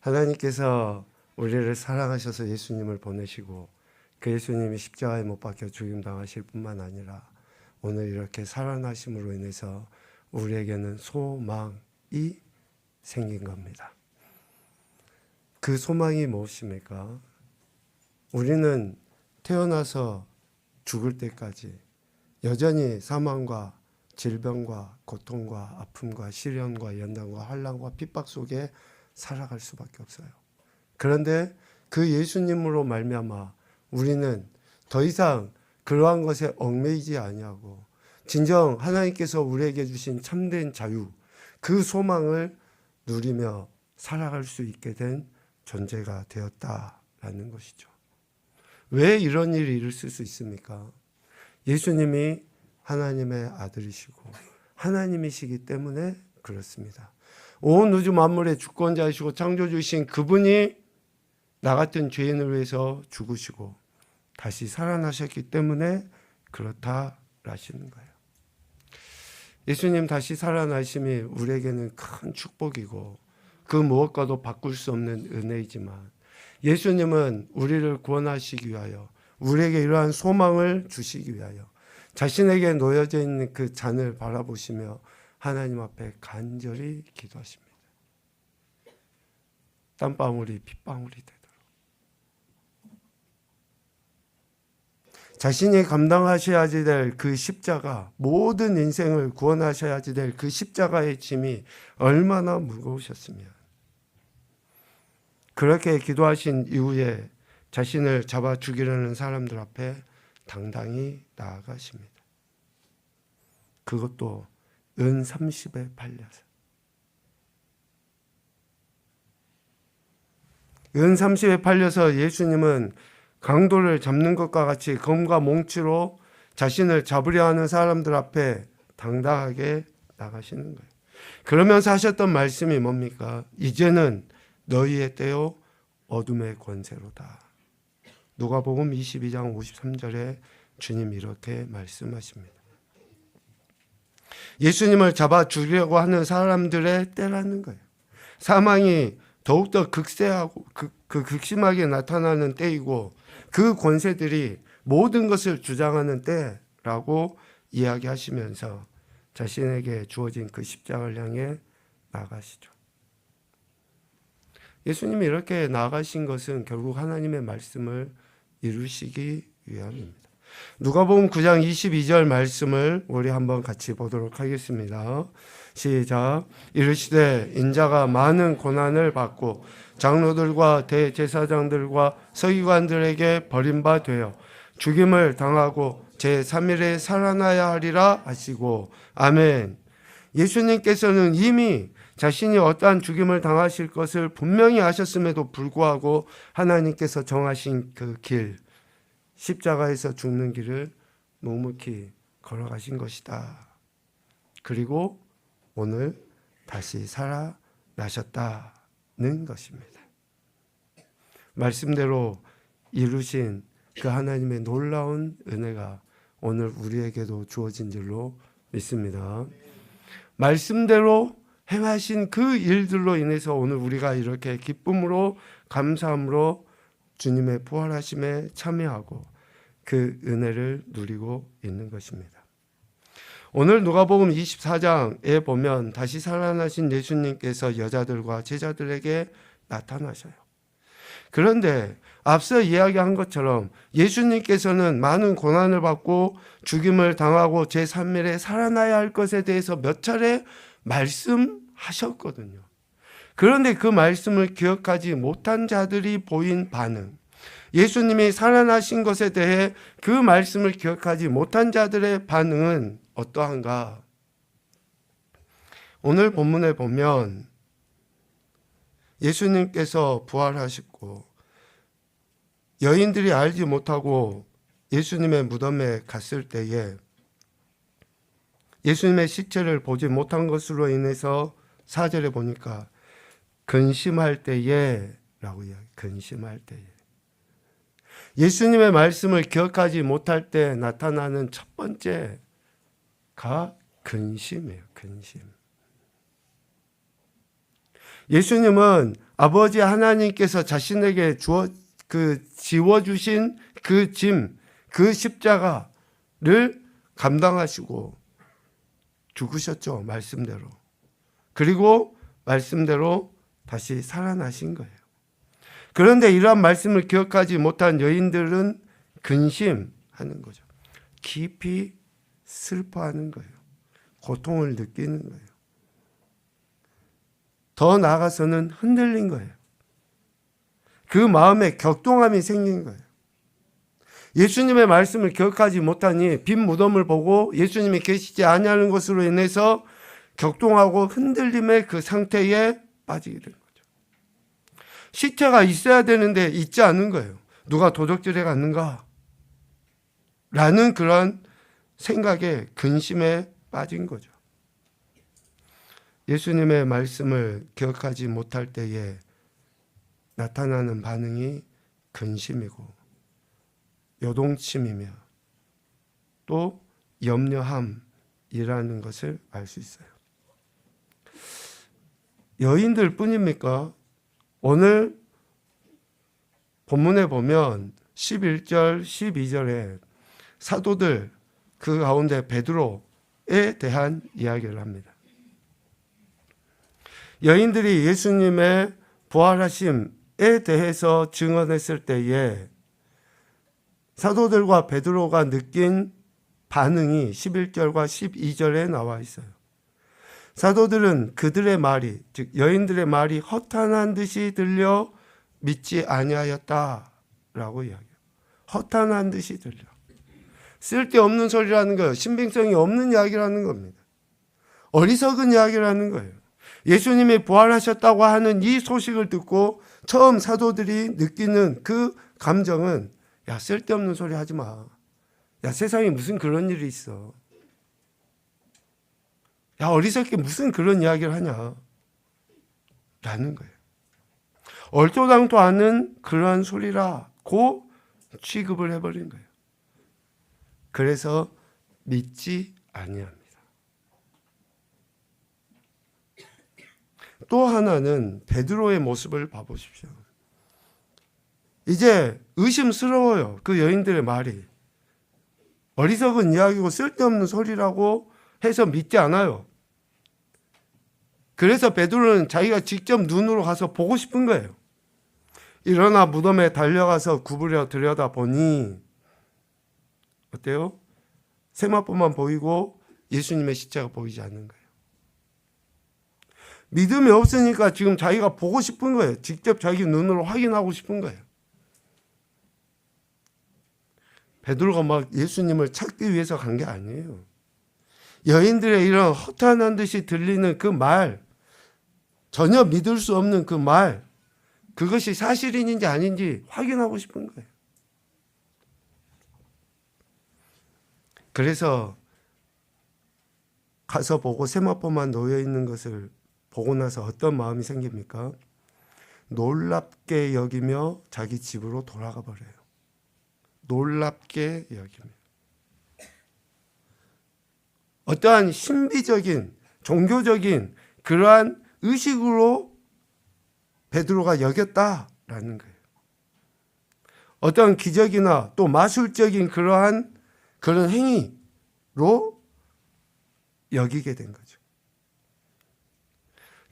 하나님께서 우리를 사랑하셔서 예수님을 보내시고 그 예수님이 십자가에 못 박혀 죽임당하실 뿐만 아니라 오늘 이렇게 살아나심으로 인해서 우리에게는 소망이 생긴 겁니다. 그 소망이 무엇입니까? 우리는 태어나서 죽을 때까지 여전히 사망과 질병과 고통과 아픔과 시련과 연단과 환난과 핍박 속에 살아갈 수밖에 없어요. 그런데 그 예수님으로 말미암아 우리는 더 이상 그러한 것에 얽매이지 아니하고 진정 하나님께서 우리에게 주신 참된 자유, 그 소망을 누리며 살아갈 수 있게 된 존재가 되었다라는 것이죠. 왜 이런 일이 있을 수 있습니까? 예수님이 하나님의 아들이시고 하나님이시기 때문에 그렇습니다. 온 우주 만물의 주권자이시고 창조주이신 그분이 나 같은 죄인을 위해서 죽으시고 다시 살아나셨기 때문에 그렇다라시는 거예요. 예수님 다시 살아나심이 우리에게는 큰 축복이고 그 무엇과도 바꿀 수 없는 은혜이지만 예수님은 우리를 구원하시기 위하여 우리에게 이러한 소망을 주시기 위하여 자신에게 놓여져 있는 그 잔을 바라보시며 하나님 앞에 간절히 기도하십니다. 땀방울이 핏방울이 되도록 자신이 감당하셔야지 될 그 십자가, 모든 인생을 구원하셔야지 될 그 십자가의 짐이 얼마나 무거우셨으면 그렇게 기도하신 이후에 자신을 잡아 죽이려는 사람들 앞에 당당히 나아가십니다. 그것도 은 30에 팔려서. 은 30에 팔려서 예수님은 강도를 잡는 것과 같이 검과 몽치로 자신을 잡으려 하는 사람들 앞에 당당하게 나가시는 거예요. 그러면서 하셨던 말씀이 뭡니까? 이제는 너희의 때요 어둠의 권세로다. 누가복음 22장 53절에 주님 이렇게 말씀하십니다. 예수님을 잡아 죽이려고 하는 사람들의 때라는 거예요. 사망이 더욱더 극세하고 극심하게 나타나는 때이고 그 권세들이 모든 것을 주장하는 때라고 이야기하시면서 자신에게 주어진 그 십자가를 향해 나가시죠. 예수님이 이렇게 나가신 것은 결국 하나님의 말씀을 이루시기 위함입니다. 누가복음 9장 22절 말씀을 우리 한번 같이 보도록 하겠습니다. 시작. 이르시되 인자가 많은 고난을 받고 장로들과 대제사장들과 서기관들에게 버림받되어 죽임을 당하고 제3일에 살아나야 하리라 하시고 아멘. 예수님께서는 이미 자신이 어떠한 죽임을 당하실 것을 분명히 아셨음에도 불구하고 하나님께서 정하신 그 길, 십자가에서 죽는 길을 묵묵히 걸어가신 것이다. 그리고 오늘 다시 살아나셨다는 것입니다. 말씀대로 이루신 그 하나님의 놀라운 은혜가 오늘 우리에게도 주어진 줄로 믿습니다. 말씀대로 행하신 그 일들로 인해서 오늘 우리가 이렇게 기쁨으로 감사함으로 주님의 부활하심에 참여하고 그 은혜를 누리고 있는 것입니다. 오늘 누가복음 24장에 보면 다시 살아나신 예수님께서 여자들과 제자들에게 나타나셔요. 그런데 앞서 이야기한 것처럼 예수님께서는 많은 고난을 받고 죽임을 당하고 제3일에 살아나야 할 것에 대해서 몇 차례 말씀하셨거든요. 그런데 그 말씀을 기억하지 못한 자들이 보인 반응, 예수님이 살아나신 것에 대해 그 말씀을 기억하지 못한 자들의 반응은 어떠한가? 오늘 본문에 보면 예수님께서 부활하셨고 여인들이 알지 못하고 예수님의 무덤에 갔을 때에 예수님의 시체를 보지 못한 것으로 인해서 4절에 보니까 근심할 때에 라고 이야기, 근심할 때에. 예수님의 말씀을 기억하지 못할 때 나타나는 첫 번째가 근심이에요. 근심. 예수님은 아버지 하나님께서 자신에게 지워주신 그 짐, 그 십자가를 감당하시고 죽으셨죠. 말씀대로. 그리고 말씀대로 다시 살아나신 거예요. 그런데 이러한 말씀을 기억하지 못한 여인들은 근심하는 거죠. 깊이 슬퍼하는 거예요. 고통을 느끼는 거예요. 더 나아가서는 흔들린 거예요. 그 마음에 격동함이 생긴 거예요. 예수님의 말씀을 기억하지 못하니 빈 무덤을 보고 예수님이 계시지 아니하는 것으로 인해서 격동하고 흔들림의 그 상태에 빠지게 된 거죠. 시체가 있어야 되는데 있지 않은 거예요. 누가 도적질해 갔는가? 라는 그런 생각에 근심에 빠진 거죠. 예수님의 말씀을 기억하지 못할 때에 나타나는 반응이 근심이고 요동침이며 또 염려함이라는 것을 알 수 있어요. 여인들 뿐입니까? 오늘 본문에 보면 11절, 12절에 사도들 그 가운데 베드로에 대한 이야기를 합니다. 여인들이 예수님의 부활하심에 대해서 증언했을 때에 사도들과 베드로가 느낀 반응이 11절과 12절에 나와 있어요. 사도들은 그들의 말이, 즉 여인들의 말이 허탄한 듯이 들려 믿지 아니하였다라고 이야기해요. 허탄한 듯이 들려. 쓸데없는 소리라는 거예요. 신빙성이 없는 이야기라는 겁니다. 어리석은 이야기라는 거예요. 예수님이 부활하셨다고 하는 이 소식을 듣고 처음 사도들이 느끼는 그 감정은 야, 쓸데없는 소리 하지 마. 야, 세상에 무슨 그런 일이 있어. 야, 어리석게 무슨 그런 이야기를 하냐. 라는 거예요. 얼토당토 않은 그러한 소리라고 취급을 해버린 거예요. 그래서 믿지 아니합니다. 또 하나는 베드로의 모습을 봐보십시오. 이제 의심스러워요. 그 여인들의 말이. 어리석은 이야기고 쓸데없는 소리라고 해서 믿지 않아요. 그래서 베드로는 자기가 직접 눈으로 가서 보고 싶은 거예요. 일어나 무덤에 달려가서 구부려 들여다보니 어때요? 세마포만 보이고 예수님의 십자가 보이지 않는 거예요. 믿음이 없으니까 지금 자기가 보고 싶은 거예요. 직접 자기 눈으로 확인하고 싶은 거예요. 베드로가 막 예수님을 찾기 위해서 간 게 아니에요. 여인들의 이런 허탄한 듯이 들리는 그 말, 전혀 믿을 수 없는 그 말, 그것이 사실인지 아닌지 확인하고 싶은 거예요. 그래서 가서 보고 세마포만 놓여 있는 것을 보고 나서 어떤 마음이 생깁니까? 놀랍게 여기며 자기 집으로 돌아가 버려요. 놀랍게 여기며. 어떠한 신비적인 종교적인 그러한 의식으로 베드로가 여겼다라는 거예요. 어떤 기적이나 또 마술적인 그런 행위로 여기게 된 거죠.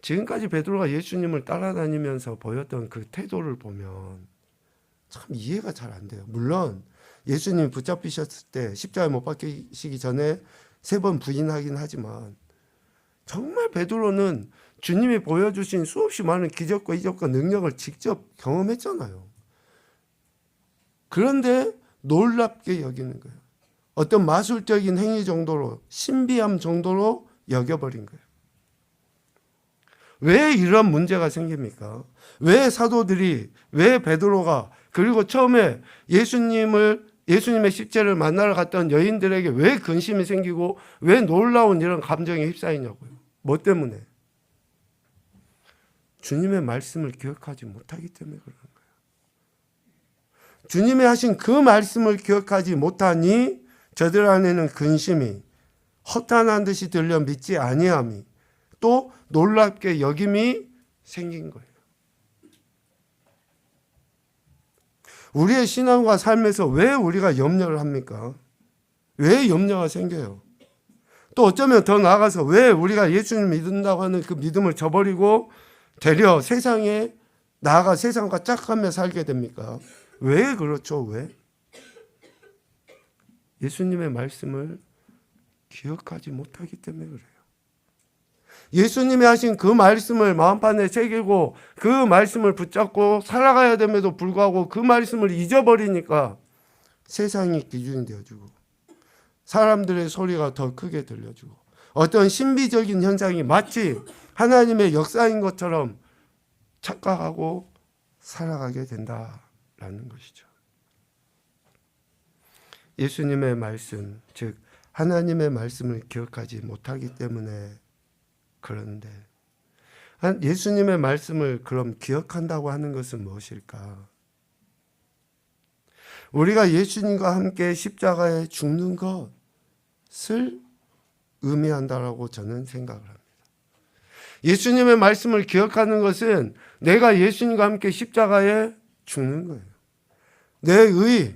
지금까지 베드로가 예수님을 따라다니면서 보였던 그 태도를 보면 참 이해가 잘 안 돼요. 물론 예수님이 붙잡히셨을 때 십자가에 못 박히시기 전에 3번 부인하긴 하지만 정말 베드로는 주님이 보여주신 수없이 많은 기적과 이적과 능력을 직접 경험했잖아요. 그런데 놀랍게 여기는 거예요. 어떤 마술적인 행위 정도로, 신비함 정도로 여겨버린 거예요. 왜 이런 문제가 생깁니까? 왜 사도들이, 왜 베드로가, 그리고 처음에 예수님의 십자를 만나러 갔던 여인들에게 왜 근심이 생기고 왜 놀라운 이런 감정에 휩싸이냐고요. 뭐 때문에? 주님의 말씀을 기억하지 못하기 때문에 그런 거예요. 주님이 하신 그 말씀을 기억하지 못하니 저들 안에는 근심이, 허탄한 듯이 들려 믿지 아니함이, 또 놀랍게 여김이 생긴 거예요. 우리의 신앙과 삶에서 왜 우리가 염려를 합니까? 왜 염려가 생겨요? 또 어쩌면 더 나아가서 왜 우리가 예수님 믿는다고 하는 그 믿음을 저버리고 되려 세상에 나아가 세상과 짝하며 살게 됩니까? 왜 그렇죠? 왜? 예수님의 말씀을 기억하지 못하기 때문에 그래요. 예수님이 하신 그 말씀을 마음판에 새기고 그 말씀을 붙잡고 살아가야 됨에도 불구하고 그 말씀을 잊어버리니까 세상이 기준이 되어주고 사람들의 소리가 더 크게 들려주고 어떤 신비적인 현상이 마치 하나님의 역사인 것처럼 착각하고 살아가게 된다라는 것이죠. 예수님의 말씀, 즉 하나님의 말씀을 기억하지 못하기 때문에 그런데 예수님의 말씀을 그럼 기억한다고 하는 것은 무엇일까? 우리가 예수님과 함께 십자가에 죽는 것을 의미한다라고 저는 생각을 합니다. 예수님의 말씀을 기억하는 것은 내가 예수님과 함께 십자가에 죽는 거예요. 내 의,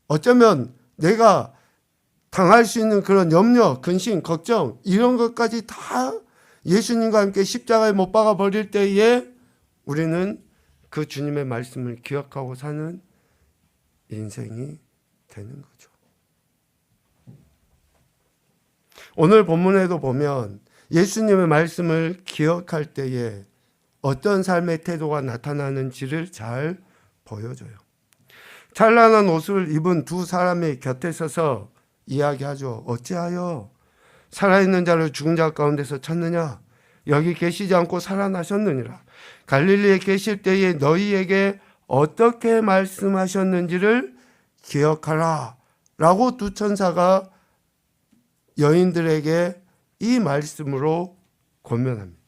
어쩌면 내가 당할 수 있는 그런 염려, 근심, 걱정 이런 것까지 다 예수님과 함께 십자가에 못 박아 버릴 때에 우리는 그 주님의 말씀을 기억하고 사는 인생이 되는 거죠. 오늘 본문에도 보면 예수님의 말씀을 기억할 때에 어떤 삶의 태도가 나타나는지를 잘 보여줘요. 찬란한 옷을 입은 두 사람의 곁에 서서 이야기하죠. 어찌하여 살아있는 자를 죽은 자 가운데서 찾느냐? 여기 계시지 않고 살아나셨느니라. 갈릴리에 계실 때에 너희에게 어떻게 말씀하셨는지를 기억하라 라고 두 천사가 여인들에게 이 말씀으로 권면합니다.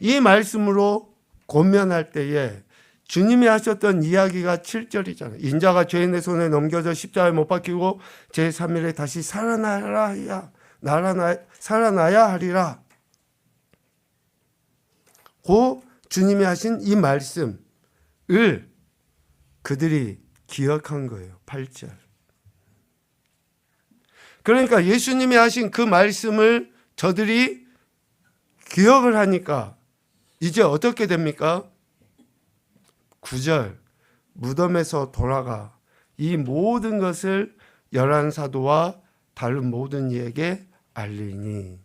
이 말씀으로 권면할 때에 주님이 하셨던 이야기가 7절이잖아요. 인자가 죄인의 손에 넘겨져 십자가에 못 박히고 제3일에 다시 살아나야 하리라. 고 주님이 하신 이 말씀을 그들이 기억한 거예요. 8절. 그러니까 예수님이 하신 그 말씀을 저들이 기억을 하니까 이제 어떻게 됩니까? 9절. 무덤에서 돌아가 이 모든 것을 11사도와 다른 모든 이에게 알리니.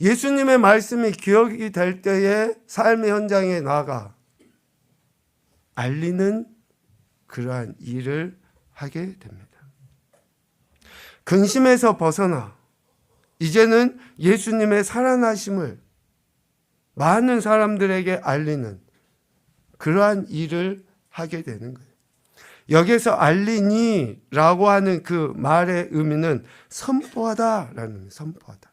예수님의 말씀이 기억이 될 때에 삶의 현장에 나아가 알리는 그러한 일을 하게 됩니다. 근심에서 벗어나 이제는 예수님의 살아나심을 많은 사람들에게 알리는 그러한 일을 하게 되는 거예요. 여기서 알리니라고 하는 그 말의 의미는 선포하다라는 의미, 선포하다.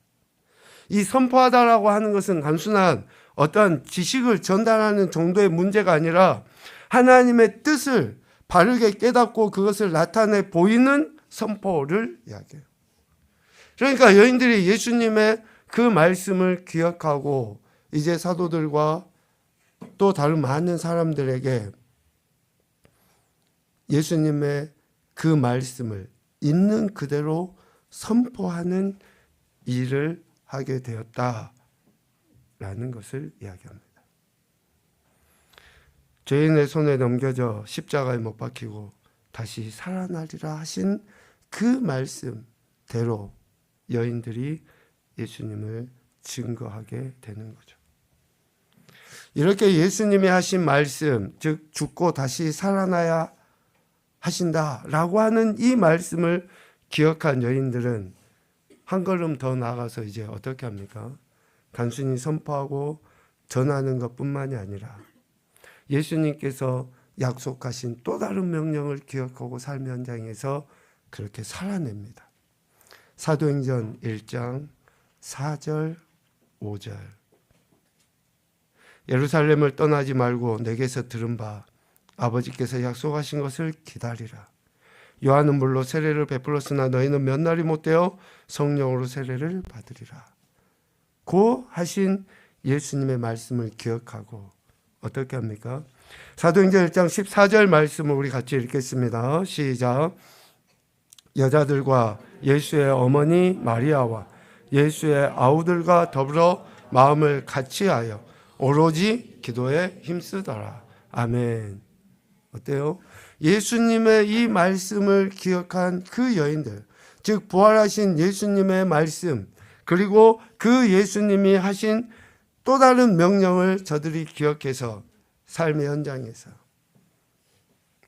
이 선포하다라고 하는 것은 단순한 어떤 지식을 전달하는 정도의 문제가 아니라 하나님의 뜻을 바르게 깨닫고 그것을 나타내 보이는 선포를 이야기해요. 그러니까 여인들이 예수님의 그 말씀을 기억하고 이제 사도들과 또 다른 많은 사람들에게 예수님의 그 말씀을 있는 그대로 선포하는 일을 하게 되었다라는 것을 이야기합니다. 죄인의 손에 넘겨져 십자가에 못 박히고 다시 살아나리라 하신 그 말씀대로 여인들이 예수님을 증거하게 되는 거죠. 이렇게 예수님이 하신 말씀, 즉 죽고 다시 살아나야 하신다라고 하는 이 말씀을 기억한 여인들은 한 걸음 더 나아가서 이제 어떻게 합니까? 단순히 선포하고 전하는 것뿐만이 아니라 예수님께서 약속하신 또 다른 명령을 기억하고 삶의 현장에서 그렇게 살아냅니다. 사도행전 1장 4절 5절. 예루살렘을 떠나지 말고 내게서 들은 바 아버지께서 약속하신 것을 기다리라. 요한은 물로 세례를 베풀었으나 너희는 몇 날이 못되어 성령으로 세례를 받으리라. 고 하신 예수님의 말씀을 기억하고 어떻게 합니까? 사도행전 1장 14절 말씀을 우리 같이 읽겠습니다. 시작. 여자들과 예수의 어머니 마리아와 예수의 아우들과 더불어 마음을 같이하여 오로지 기도에 힘쓰더라. 아멘. 어때요? 예수님의 이 말씀을 기억한 그 여인들, 즉 부활하신 예수님의 말씀, 그리고 그 예수님이 하신 또 다른 명령을 저들이 기억해서 삶의 현장에서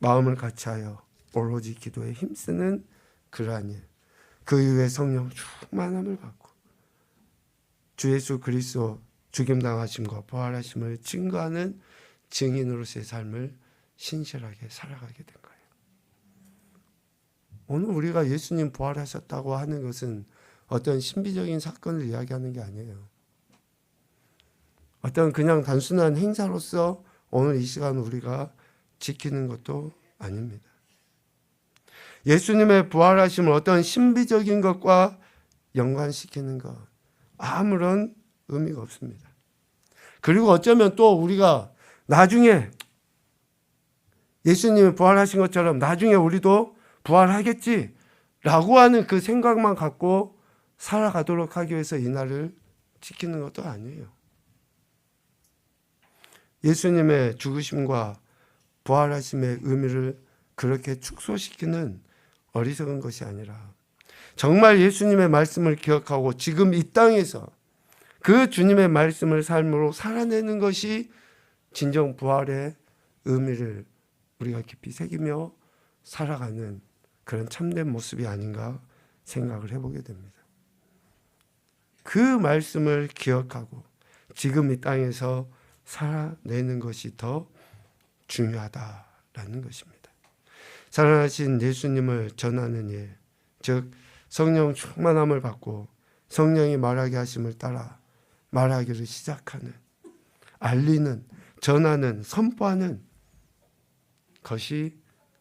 마음을 같이하여 오로지 기도에 힘쓰는 그러한 일, 그 이후에 성령 충만함을 받고 주 예수 그리스도 죽임당하심과 부활하심을 증거하는 증인으로서의 삶을 신실하게 살아가게 된 거예요. 오늘 우리가 예수님 부활하셨다고 하는 것은 어떤 신비적인 사건을 이야기하는 게 아니에요. 어떤 그냥 단순한 행사로서 오늘 이 시간 우리가 지키는 것도 아닙니다. 예수님의 부활하심을 어떤 신비적인 것과 연관시키는 것 아무런 의미가 없습니다. 그리고 어쩌면 또 우리가 나중에 예수님이 부활하신 것처럼 나중에 우리도 부활하겠지라고 하는 그 생각만 갖고 살아가도록 하기 위해서 이 날을 지키는 것도 아니에요. 예수님의 죽으심과 부활하심의 의미를 그렇게 축소시키는 어리석은 것이 아니라 정말 예수님의 말씀을 기억하고 지금 이 땅에서 그 주님의 말씀을 삶으로 살아내는 것이 진정 부활의 의미를 우리가 깊이 새기며 살아가는 그런 참된 모습이 아닌가 생각을 해보게 됩니다. 그 말씀을 기억하고 지금 이 땅에서 살아내는 것이 더 중요하다라는 것입니다. 살아나신 예수님을 전하는 일, 즉 성령 충만함을 받고 성령이 말하게 하심을 따라 말하기를 시작하는, 알리는, 전하는, 선포하는 것이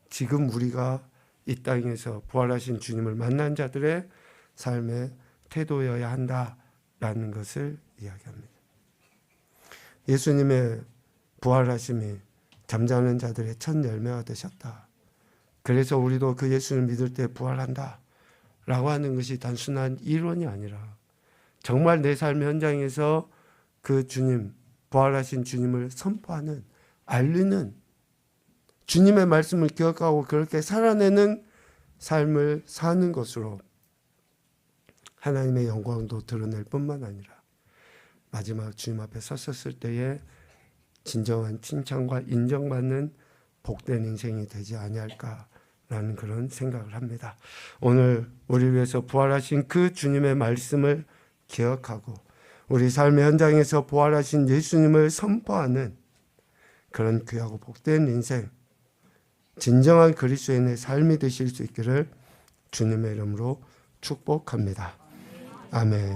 지금 우리가 이 땅에서 부활하신 주님을 만난 자들의 삶의 태도여야 한다라는 것을 이야기합니다. 예수님의 부활하심이 잠자는 자들의 첫 열매가 되셨다. 그래서 우리도 그 예수를 믿을 때 부활한다 라고 하는 것이 단순한 이론이 아니라 정말 내 삶의 현장에서 그 주님, 부활하신 주님을 선포하는, 알리는, 주님의 말씀을 기억하고 그렇게 살아내는 삶을 사는 것으로 하나님의 영광도 드러낼 뿐만 아니라 마지막 주님 앞에 섰을 때에 진정한 칭찬과 인정받는 복된 인생이 되지 아니할까라는 그런 생각을 합니다. 오늘 우리를 위해서 부활하신 그 주님의 말씀을 기억하고 우리 삶의 현장에서 부활하신 예수님을 선포하는 그런 귀하고 복된 인생, 진정한 그리스도인의 삶이 되실 수 있기를 주님의 이름으로 축복합니다. 아멘.